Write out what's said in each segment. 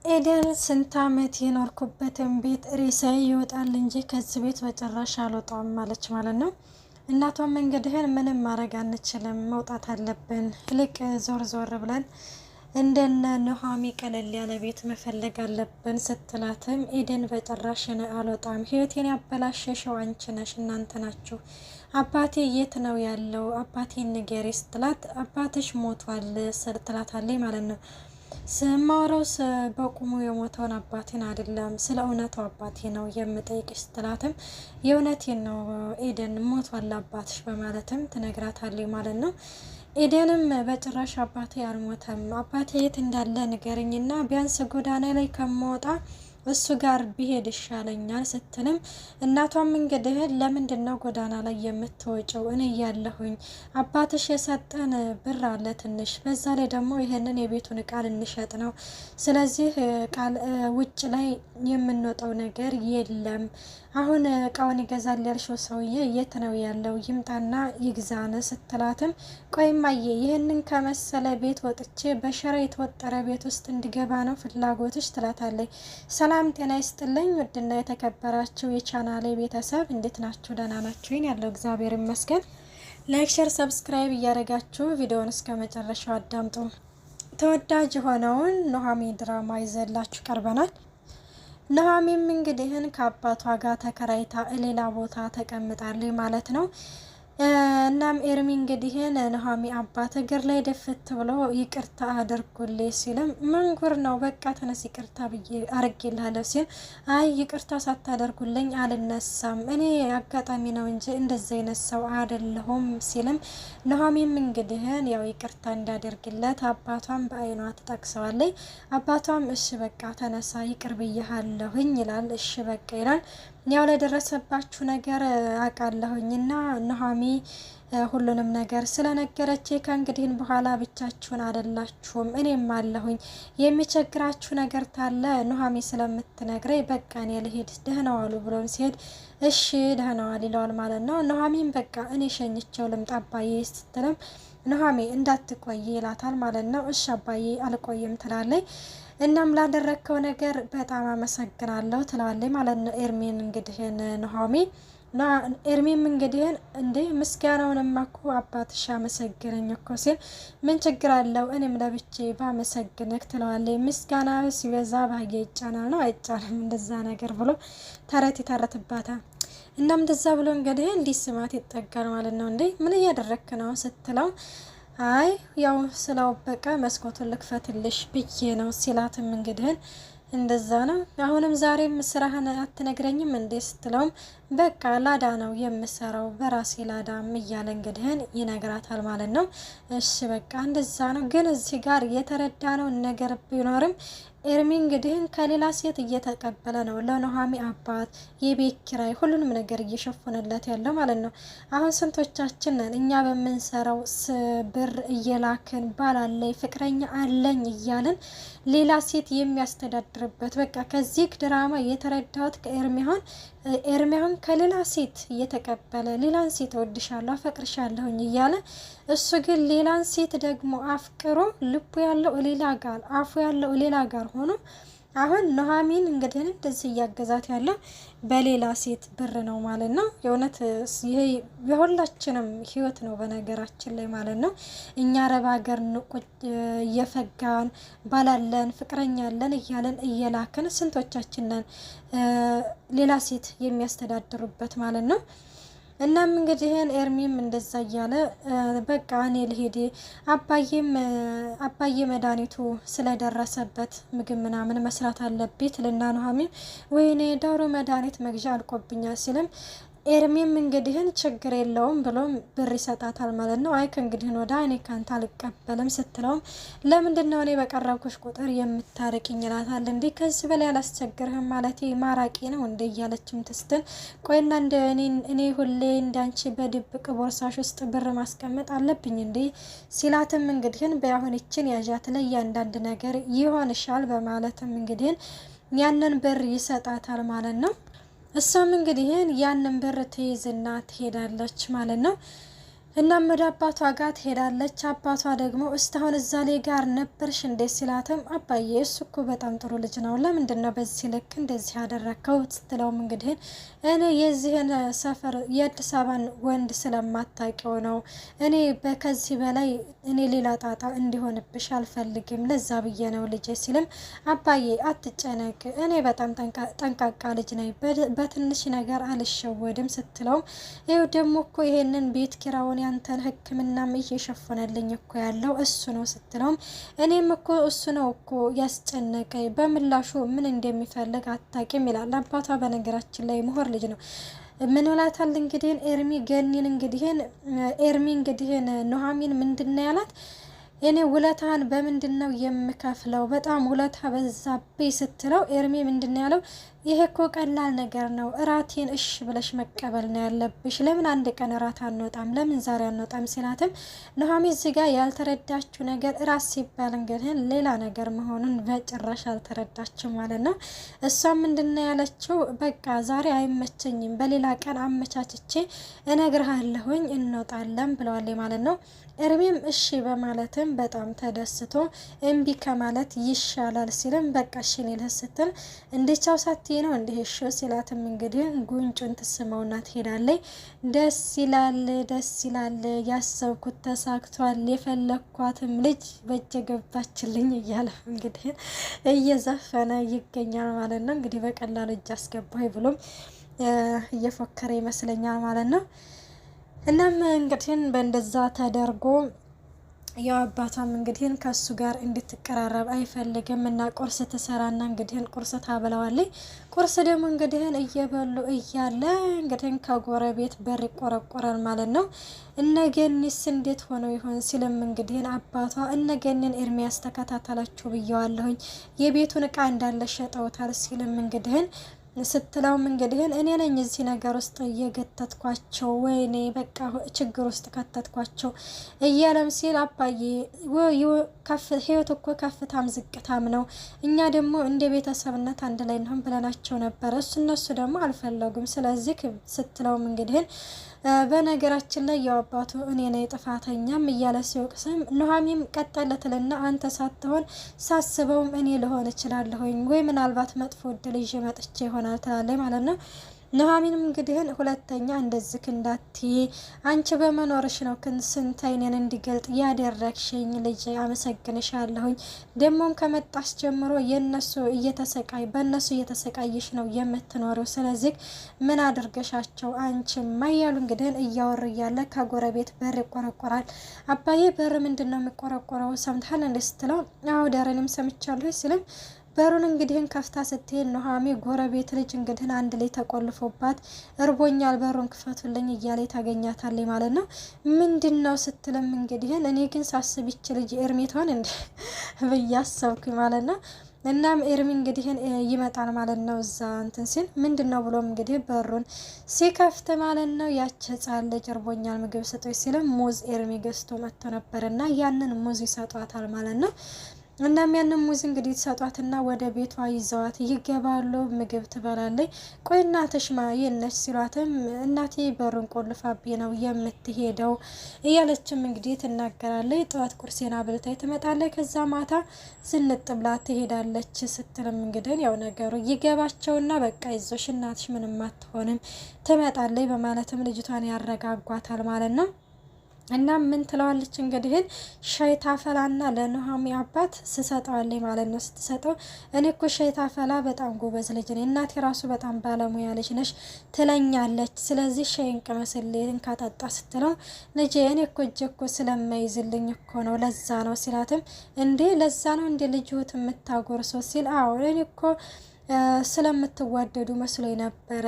ኤደን ስንት ዓመት የኖርኩበትን ቤት ሬሳዬ ይወጣል እንጂ ከዚህ ቤት በጭራሽ አልወጣም ማለች ማለት ነው። እናቷም መንገድህን ምንም ማድረግ አንችልም፣ መውጣት አለብን፣ ይልቅ ዞር ዞር ብለን እንደነ ኑሃሚ ቀለል ያለ ቤት መፈለግ አለብን ስትላትም ኤደን በጭራሽ አልወጣም፣ ህይወቴን ያበላሸሽው አንቺ ነሽ፣ እናንተ ናችሁ። አባቴ የት ነው ያለው? አባቴን ንገሪ ስትላት አባትሽ ሞቷል ስትላታለች ማለት ነው። ስማውረው በቁሙ የሞተውን አባቴን አይደለም ስለ እውነታው አባቴ ነው የምጠይቅሽ ስትላትም የእውነቴን ነው ኤደን ሞቷል አባትሽ በማለትም ትነግራታለች ማለት ነው። ኤደንም በጭራሽ አባቴ አልሞተም፣ አባቴ የት እንዳለ ንገረኝና ቢያንስ ጎዳና ላይ ከመወጣ እሱ ጋር ቢሄድ ይሻለኛል ስትልም እናቷም እንግዲህ ለምንድን ነው ጎዳና ላይ የምትወጪው? እኔ ያለሁኝ አባትሽ የሰጠን ብር አለ ትንሽ፣ በዛ ላይ ደግሞ ይሄንን የቤቱን እቃ ልንሸጥ ነው። ስለዚህ ቃል ውጭ ላይ የምንወጣው ነገር የለም። አሁን እቃውን ይገዛል ያልሽው ሰውዬ የት ነው ያለው? ይምጣና ይግዛን ስትላትም ቆይማዬ ይህንን ከመሰለ ቤት ወጥቼ በሸራ የተወጠረ ቤት ውስጥ እንዲገባ ነው ፍላጎትሽ? ትላታለች። ሰላም ጤና ይስጥልኝ ውድና የተከበራችሁ የቻናሌ ቤተሰብ እንዴት ናችሁ? ደህና ናችሁ? ያለው እግዚአብሔር ይመስገን። ላይክ፣ ሼር፣ ሰብስክራይብ እያደረጋችሁ ቪዲዮውን እስከ መጨረሻው አዳምጡ። ተወዳጅ የሆነውን ኑሃሚ ድራማ ይዘላችሁ ቀርበናል። ኑሃሚም እንግዲህን ከአባቷ ጋር ተከራይታ ሌላ ቦታ ተቀምጣለች ማለት ነው። እናም ኤርሚ እንግዲህን ኑሃሚ አባት እግር ላይ ደፍት ብሎ ይቅርታ አድርጉልኝ ሲልም መንጉር ነው በቃ ተነስ ይቅርታ ብዬ አርጌልሃለሁ ሲል አይ ይቅርታ ሳታደርጉልኝ አልነሳም፣ እኔ አጋጣሚ ነው እንጂ እንደዛ አይነት ሰው አይደለሁም ሲልም ኑሃሚም እንግዲህን ያው ይቅርታ እንዳደርግለት አባቷም በአይኗ ትጠቅሰዋለች። አባቷም እሺ በቃ ተነሳ ይቅር ብዬሃለሁኝ ይላል። እሺ በቃ ይላል። ያው ለደረሰባችሁ ነገር አውቃለሁኝና ኑሃሚ ሁሉንም ነገር ስለነገረች ከእንግዲህን በኋላ ብቻችሁን አይደላችሁም እኔም አለሁኝ፣ የሚቸግራችሁ ነገር ታለ ኑሃሚ ስለምትነግረኝ በቃ እኔ ልሄድ ደህና ዋሉ ብሎም ሲሄድ እሺ ደህና ዋል ይለዋል ማለት ነው። ኑሃሚም በቃ እኔ ሸኝቸው ልምጣ አባዬ ስትልም ኑሃሚ እንዳትቆይ ይላታል ማለት ነው። እሺ አባዬ አልቆይም ትላለች። እናም ላደረግከው ነገር በጣም አመሰግናለሁ ትላለች ማለት ነው። ኤርሚን እንግዲህን ኑሃሚ ኤርሚም እንግዲህን እንዴ ምስጋናውንማ እኮ አባትሽ አመሰግነኝ እኮ ሲል ምን ችግር አለው እኔም ለብቼ ባመሰግንክ ትለዋለች። ምስጋና ሲበዛ ባየ ይጫናል ነው አይጫንም እንደዛ ነገር ብሎ ተረት ይተረትባታል። እናም እንደዛ ብሎ እንግዲህ እንዲስማት ይጠጋል ማለት ነው። እንዴ ምን እያደረክ ነው ስትለው አይ ያው ስላወበቀ መስኮቱን ልክፈትልሽ ብዬ ነው ሲላትም እንግዲህን እንደዛ ነው አሁንም ዛሬም ስራህን አትነግረኝም እንዴ ስትለውም በቃ ላዳ ነው የምሰራው በራሴ ላዳም እያለ እንግዲህን ይነግራታል ማለት ነው። እሺ በቃ እንደዛ ነው ግን እዚህ ጋር የተረዳ ነው ነገር ቢኖርም ኤርሚ እንግዲህን ከሌላ ሴት እየተቀበለ ነው ለኑሃሚ አባት የቤት ኪራይ ሁሉንም ነገር እየሸፈነለት ያለው ማለት ነው። አሁን ስንቶቻችን ነን እኛ በምንሰራው ብር እየላክን ባላለኝ ፍቅረኛ አለኝ እያልን ሌላ ሴት የሚያስተዳድርበት በቃ ከዚህ ድራማ የተረዳሁት ከኤርሚ አሁን ከሌላ ሴት እየተቀበለ ሌላን ሴት እወድሻለሁ አፈቅርሻለሁኝ እያለ እሱ ግን ሌላን ሴት ደግሞ አፍቅሮ ልቡ ያለው ሌላ ጋር አፉ ያለው ሌላ ጋር ሆኖ አሁን ኑሃሚን እንግዲህ እንደዚህ እያገዛት ያለው በሌላ ሴት ብር ነው ማለት ነው። የእውነት ይሄ የሁላችንም ህይወት ነው በነገራችን ላይ ማለት ነው። እኛ አረብ ሀገር እየፈጋን ባላለን ፍቅረኛ አለን እያለን እየላክን ስንቶቻችንን ሌላ ሴት የሚያስተዳድሩበት ማለት ነው። እናም እንግዲህን ኤርሚም እንደዛ እያለ በቃ እኔ ልሄድ አባዬ መድኃኒቱ ስለደረሰበት ምግብ ምናምን መስራት አለብኝ ልና ኑሃሚን ወይኔ ዳሩ መድኃኒት መግዣ አልቆብኛል ሲልም ኤርሚም እንግዲህን ችግር የለውም ብሎም ብር ይሰጣታል ማለት ነው። አይ ከእንግዲህን ወዳ እኔ ካንተ አልቀበልም ስትለውም ለምንድነው እኔ በቀረብኩሽ ቁጥር የምታርቂኝ ይላታል። እንዴ ከዚህ በላይ አላስቸግርህም ማለት ማራቂ ነው እንደ እያለችም ትስትል ቆይና እንደ እኔ ሁሌ እንዳንቺ በድብቅ ቦርሳሽ ውስጥ ብር ማስቀመጥ አለብኝ እንዴ ሲላትም እንግዲህን በአሁን ይችን ያዣት ላይ ያንዳንድ ነገር ይሆንሻል በማለትም እንግዲህን ያንን ብር ይሰጣታል ማለት ነው። እሷም እንግዲህ ያንን ብር ትይዝና ትሄዳለች ማለት ነው። እናም ወደ አባቷ ጋር ትሄዳለች። አባቷ ደግሞ እስካሁን እዛ ላይ ጋር ነበርሽ እንዴ ሲላትም አባዬ እሱ እኮ በጣም ጥሩ ልጅ ነው፣ ለምንድን ነው በዚህ ልክ እንደዚህ ያደረከው ስትለውም እንግዲህ እኔ የዚህን ሰፈር የአዲስ አበባን ወንድ ስለማታውቂው ነው፣ እኔ ከዚህ በላይ እኔ ሌላ ጣጣ እንዲሆንብሽ አልፈልግም፣ ለዛ ብዬ ነው ልጄ ሲልም አባዬ አትጨነቅ፣ እኔ በጣም ጠንቃቃ ልጅ ነኝ፣ በትንሽ ነገር አልሸወድም ስትለውም ይኸው ደግሞ እኮ ይሄንን ቤት ኪራውን ያንተን ሕክምናም እየሸፈነልኝ እኮ ያለው እሱ ነው ስትለውም እኔም እኮ እሱ ነው እኮ ያስጨነቀኝ፣ በምላሹ ምን እንደሚፈልግ አታቂም ይላል አባቷ። በነገራችን ላይ ምሁር ልጅ ነው። ምን ወላታል እንግዲህ ኤርሚ ገኒን እንግዲህ ኑሐሚን ምንድነው ያላት እኔ ውለታን በምንድነው የምከፍለው? በጣም ውለታ በዛብኝ ስትለው ኤርሚ ምንድነው ያለው? ይሄ እኮ ቀላል ነገር ነው፣ እራቴን እሺ ብለሽ መቀበል ነው ያለብሽ። ለምን አንድ ቀን እራት አንወጣም? ለምን ዛሬ አንወጣም? ሲላትም ኑሐሚን እዚህ ጋር ያልተረዳችው ነገር እራት ሲባል እንግዲህ ሌላ ነገር መሆኑን በጭራሽ አልተረዳችው ማለት ነው። እሷም ምንድነው ያለችው? በቃ ዛሬ አይመቸኝም፣ በሌላ ቀን አመቻችቼ እነግርሃለሁኝ እንወጣለን ብለዋል ማለት ነው። ኤርሚም እሺ በማለትም በጣም ተደስቶ እምቢ ከማለት ይሻላል ሲልም በቃ እሺ ልህ ስትል እንዴቻው ሳትይ ነው እንዲህ እሺ ሲላትም እንግዲህ ጉንጩን ትስመውና ትሄዳለች። ደስ ይላል፣ ያሰብኩት ተሳክቷል፣ የፈለኳትም ልጅ በእጀ ገባችልኝ እያለ እንግዲህ እየዘፈነ ይገኛል ማለት ነው። እንግዲህ በቀላሉ እጅ አስገባኝ ብሎም እየፎከረ ይመስለኛል ማለት ነው። እናም እንግዲህ በእንደዛ ተደርጎ ያው አባቷም እንግዲህ ከሱ ጋር እንድትቀራረብ አይፈልግም እና ቁርስ ትሰራና እንግዲህ ቁርስ ታበላዋለች። ቁርስ ደግሞ እንግዲህ እየበሉ እያለ እንግዲህ ከጎረቤት በር ይቆረቆራል ማለት ነው። እነገኒስ እንዴት ሆነው ይሆን ሲልም እንግዲህ አባቷ እነገኒን ኤርሚያስ ተከታተላችሁ ብየዋለሁኝ፣ የቤቱን እቃ እንዳለ ሸጠውታል ሲልም እንግዲህ ስትለውም እንግዲህ እኔ ነኝ እዚህ ነገር ውስጥ እየገተትኳቸው፣ ወይኔ በቃ ችግር ውስጥ ከተትኳቸው እያለም ሲል አባዬ ህይወት እኮ ከፍታም ዝቅታም ነው፣ እኛ ደግሞ እንደ ቤተሰብነት አንድ ላይ እንሆን ብለናቸው ነበረ፣ እነሱ ደግሞ አልፈለጉም፣ ስለዚህ ስትለውም እንግዲህ በነገራችን ላይ ያው አባቱ እኔ ነኝ ጥፋተኛም እያለ ሲወቅስም ኑሐሚን ቀጠለትልና አንተ ሳትሆን ሳስበውም እኔ ልሆን እችላለሁኝ ወይ ምናልባት መጥፎ እድል ይዤ መጥቼ ይሆናል ትላለች ማለት ነው። ኑሐሚንም እንግዲህ ሁለተኛ እንደዚህ እንዳትዪ፣ አንቺ በመኖርሽ ነው ስንት አይኔን እንዲገልጥ ያደረግሽኝ ልጅ፣ አመሰግንሻለሁኝ። ደሞም ከመጣሽ ጀምሮ በእነሱ እየተሰቃየሽ ነው የምትኖረው፣ ስለዚህ ምን አድርገሻቸው አንቺማ እያሉ እንግዲህ እያወሩ እያለ ከጎረቤት በር ይቆረቆራል። አባዬ በር ምንድን ነው የሚቆረቆረው ሰምተሃል እንዴ ስትለው አዎ ዳረንም ሰምቻለሁ ሲልም በሩን እንግዲህ ከፍታ ስትሄድ ኑሐሚን ጎረቤት ልጅ እንግዲህ አንድ ላይ ተቆልፎባት እርቦኛል በሩን ክፈቱልኝ እያለ ታገኛታለች ማለት ነው። ምንድነው ስትልም እንግዲህ እኔ ግን ሳስብ ይች ልጅ ኤርሚ ትሆን እንዴ ብያሰብኩኝ ማለት ነው። እናም ኤርሚ እንግዲህ ይመጣል ማለት ነው። እዛ እንትን ሲል ምንድነው ብሎም እንግዲህ በሩን ሲከፍት ማለት ነው ያች ህጻን ልጅ እርቦኛል ምግብ ስጦኝ ሲልም ሙዝ ኤርሚ ገዝቶ መጥቶ ነበርና ያንን ሙዝ ይሰጧታል ማለት ነው። እናም ያንን ሙዝ እንግዲህ ተሰጧትና ወደ ቤቷ ይዘዋት ይገባሉ። ምግብ ትበላለች። ቆይ እናትሽ የነች ሲሏትም እናቴ በሩን ቆልፋብኝ ነው የምትሄደው እያለችም እንግዲህ ትናገራለች። ጠዋት ቁርሴና ብልታይ ትመጣለች፣ ከዛ ማታ ዝንጥ ብላ ትሄዳለች ስትልም እንግዲህ ያው ነገሩ ይገባቸውና በቃ ይዞሽ እናትሽ ምንም አትሆንም ትመጣለች በማለትም ልጅቷን ያረጋጓታል ማለት ነው። እና ምን ትለዋለች እንግዲህ ሻይ ታፈላና ለኑሐሚን አባት ስሰጠዋለች ማለት ነው። ስትሰጠው እኔ እኮ ሻይ ታፈላ በጣም ጎበዝ ልጅ ነኝ፣ እናቴ ራሱ በጣም ባለሙያ ልጅ ነሽ ትለኛለች፣ ስለዚህ ሻይን ቅመስልኝ ካጠጣ ስትለው ልጄ እኔ እኮ እጄ እኮ ስለማይዝልኝ እኮ ነው ለዛ ነው ሲላትም እንዴ ለዛ ነው እንዴ ልጅሁት የምታጎርሰው ሲል አዎ እኔ እኮ ስለምትዋደዱ መስሎኝ ነበረ፣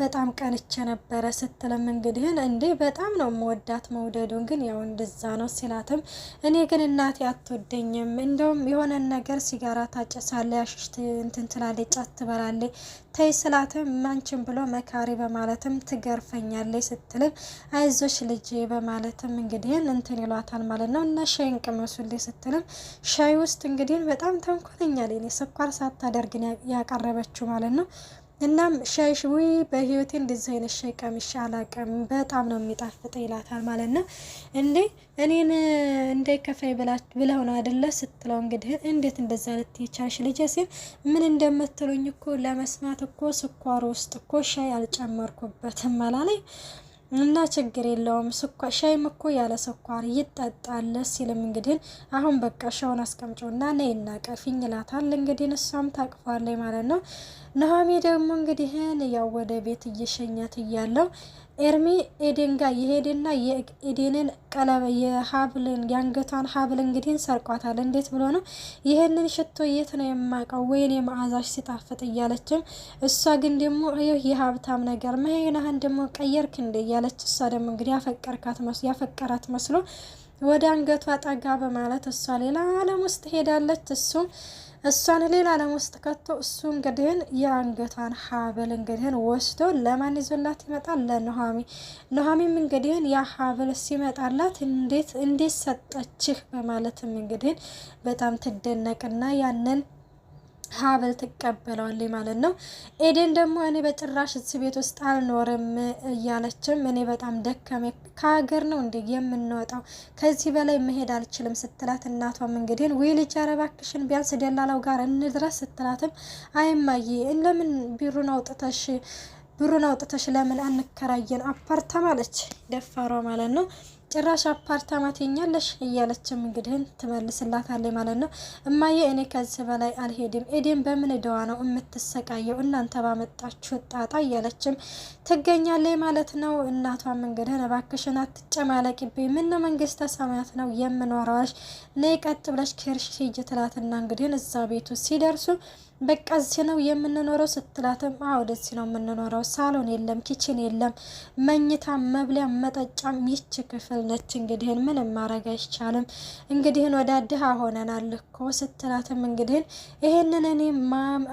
በጣም ቀንቼ ነበረ ስትልም እንግዲህ እንዴ በጣም ነው መወዳት መውደዱን ግን ያው እንደዛ ነው ሲላትም እኔ ግን እናቴ አትወደኝም፣ እንደውም የሆነ ነገር ሲጋራ ታጨሳለች፣ ያሽሽት እንትን ትላለች፣ ጫት ትበላለች፣ ተይ ስላትም ማንችን ብሎ መካሪ በማለትም ትገርፈኛለች ስትልም አይዞሽ ልጄ በማለትም እንግዲህ እንትን ይሏታል ማለት ነው። እና ሻይን ቅመሱልኝ ስትልም ሻይ ውስጥ እንግዲህ በጣም ተንኮለኛ ላይ ስኳር ሳታደርግ ያቀረበችው ማለት ነው። እናም ሻይሽ ወይ በህይወቴ እንደዚህ አይነት ሻይ ቀምሼ አላውቅም፣ በጣም ነው የሚጣፍጥ ይላታል ማለት ነው። እንዴ እኔን እንዳይከፋይ ብለው ነው አይደለ ስትለው እንግዲህ እንዴት እንደዛ ልትይቻልሽ ልጄ ሲል ምን እንደምትሉኝ እኮ ለመስማት እኮ ስኳር ውስጥ እኮ ሻይ አልጨመርኩበትም አላለኝ እና ችግር የለውም ሻይም እኮ ያለ ስኳር ይጠጣል ሲልም እንግዲህ አሁን በቃ ሻውን አስቀምጮና ነይና ቀፊኝ ይላታል። እንግዲህ እሷም ታቅፋለች ማለት ነው። ኑሃሚ ደግሞ እንግዲህ ያው ወደ ቤት እየሸኛት እያለው ኤርሚ ኤደን ጋር የሄደና የኤደንን ቀለበት የሀብልን የአንገቷን ሀብል እንግዲህ ሰርቋታል። እንዴት ብሎ ነው ይሄንን ሽቶ የት ነው የማውቀው ወይኔ መዓዛሽ ሲጣፍጥ እያለችም እሷ ግን ደግሞ የሀብታም ነገር መሄናህን ደግሞ ቀየርክ እንደ እያለች እሷ ደግሞ እንግዲህ ያፈቀራት መስሎ ወደ አንገቷ ጠጋ በማለት እሷ ሌላ ዓለም ውስጥ ሄዳለች። እሷን ሌላ ዓለም ውስጥ ከቶ እሱ እንግዲህ የአንገቷን ሀብል እንግዲህ ወስዶ ለማን ይዞላት ይመጣል? ለኑሃሚም እንግዲህ ያ ሀብል ሲመጣላት እንዴት ሰጠችህ በማለትም እንግዲህ በጣም ትደነቅና ያንን ሀብል ትቀበለዋለች ማለት ነው። ኤደን ደግሞ እኔ በጭራሽ እዚህ ቤት ውስጥ አልኖርም እያለችም እኔ በጣም ደከመ ከሀገር ነው እንዴ የምንወጣው ከዚህ በላይ መሄድ አልችልም ስትላት እናቷም እንግዲህ ወይ ልጅ አረባክሽን ቢያንስ ደላላው ጋር እንድረስ ስትላትም አይማዬ ለምን ብሩን አውጥተሽ ለምን አንከራየን አፓርታማ አለች ደፋሯ ማለት ነው። ጭራሽ አፓርታማ ትኛለሽ እያለችም እንግዲህ ትመልስላታለች ማለት ነው። እማዬ እኔ ከዚህ በላይ አልሄድም፣ ኤደን በምን እደዋ ነው የምትሰቃየው እናንተ ባመጣችሁ ጣጣ እያለችም ትገኛለች ማለት ነው። እናቷም እንግዲህ እባክሽን አትጨማለቂብኝ፣ ምን መንግስተ ሰማያት ነው የምኖረዋሽ፣ ነይ ቀጥ ብለሽ ከርሽ ሂጂ ትላትና እንግዲህ እዛ ቤቱ ሲደርሱ በቃ እዚህ ነው የምንኖረው ስትላትም አዎ ደዚህ ነው የምንኖረው፣ ሳሎን የለም፣ ኪችን የለም፣ መኝታ መብሊያ መጠጫም ይች ክፍል ነች። እንግዲህ ምንም ማድረግ አይቻልም፣ እንግዲህ ወደ ድሃ ሆነናል እኮ ስትላትም እንግዲህ ይሄንን እኔ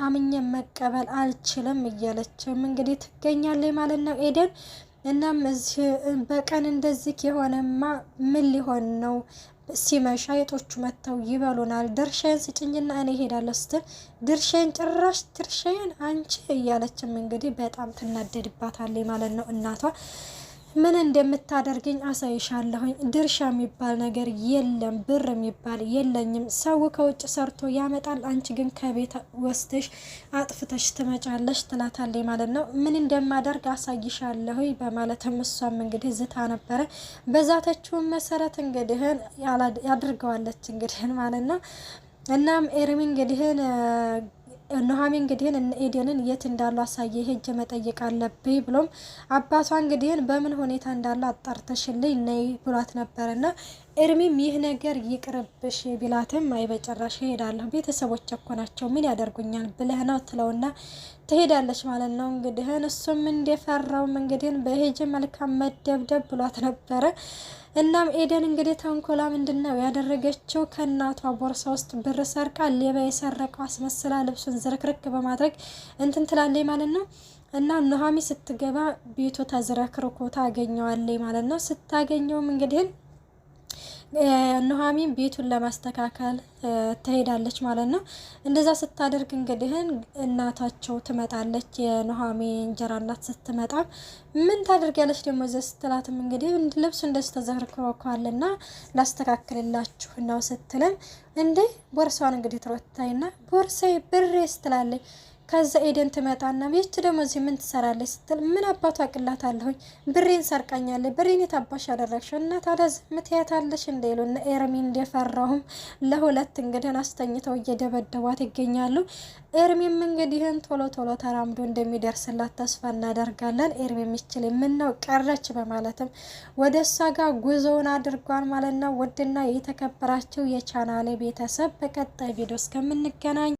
አምኜ መቀበል አልችልም እያለችም እንግዲህ ትገኛለች ማለት ነው ኤደን። እናም እዚህ በቀን እንደዚህ የሆነማ ምን ሊሆን ነው? ሲመሻ አይጦቹ መጥተው ይበሉናል፣ ድርሻዬን ስጭኝና እኔ ሄዳለሁ ስትል ድርሻዬን አንቺ እያለችም እንግዲህ በጣም ትናደድባታለች ማለት ነው እናቷ። ምን እንደምታደርገኝ አሳይሻለሁኝ፣ ድርሻ የሚባል ነገር የለም፣ ብር የሚባል የለኝም፣ ሰው ከውጭ ሰርቶ ያመጣል፣ አንቺ ግን ከቤት ወስደሽ አጥፍተሽ ትመጫለሽ ትላታለች ማለት ነው። ምን እንደማደርግ አሳይሻለሁኝ በማለትም እሷም እንግዲህ ዝታ ነበረ። በዛተችውን መሰረት እንግዲህ ያድርገዋለች እንግዲህ ማለት ነው። እናም ኤርሚ እንግዲህ ኑሃሚ እንግዲህ ኤደንን የት እንዳሉ አሳየ ሄጄ መጠየቅ አለብኝ ብሎም አባቷ እንግዲህ በምን ሁኔታ እንዳሉ አጣርተሽልኝ ነይ ብሏት ነበርና ኤርሚም ይህ ነገር ይቅርብሽ ቢላትም አይ በጭራሽ ሄዳለሁ ቤተሰቦች እኮ ናቸው ምን ያደርጉኛል ብለህ ነው ትለውና ትሄዳለች ማለት ነው። እንግዲህ እሱም እንደፈራው እንግዲህ በሄጅ መልካም መደብደብ ብሏት ነበረ። እናም ኤደን እንግዲህ ተንኮላ ምንድነው ያደረገችው? ከእናቷ ቦርሳ ውስጥ ብር ሰርቃ ሌባ የሰረቀው አስመስላ ልብሱን ዝርክርክ በማድረግ እንትን ትላለች ማለት ነው። እና ኑሃሚ ስትገባ ቤቱ ተዝረክርኮ ታገኘዋለች ማለት ነው። ስታገኘውም እንግዲህ ኑሃሚን ቤቱን ለማስተካከል ትሄዳለች ማለት ነው። እንደዛ ስታደርግ እንግዲህ እናታቸው ትመጣለች። የኑሃሚ እንጀራ እናት ስትመጣ ምን ታደርጊያለች ደግሞ እዚህ ስትላትም እንግዲህ ልብሱ እንደዚህ ተዘርክሮኳልና ላስተካክልላችሁ ነው ስትልም እንዴ ቦርሳዋን እንግዲህ ትሮታይና ቦርሳዬ ብሬ ስትላለች። ከዛ ኤደን ትመጣና ቤት ደግሞ እዚህ ምን ትሰራለች ስትል ምን አባቷ አቅላታለሁኝ ብሬን ሰርቃኛለች ብሬን የታባሽ ያደረግሽው እና ታዲያ ምትያታለሽ እንደሉና ኤርሚ እንደፈራሁም ለሁለት እንግዲህ አስተኝተው እየደበደቧት ይገኛሉ። ኤርሚም እንግዲህን ቶሎ ተራምዶ እንደሚደርስላት ተስፋ እናደርጋለን። ኤርሚ የሚችል ምነው ቀረች በማለትም ወደ እሷ ጋር ጉዞውን አድርጓል ማለት ነው። ውድና የተከበራችሁ የቻናሌ ቤተሰብ በቀጣይ ቪዲዮ እስከምንገናኝ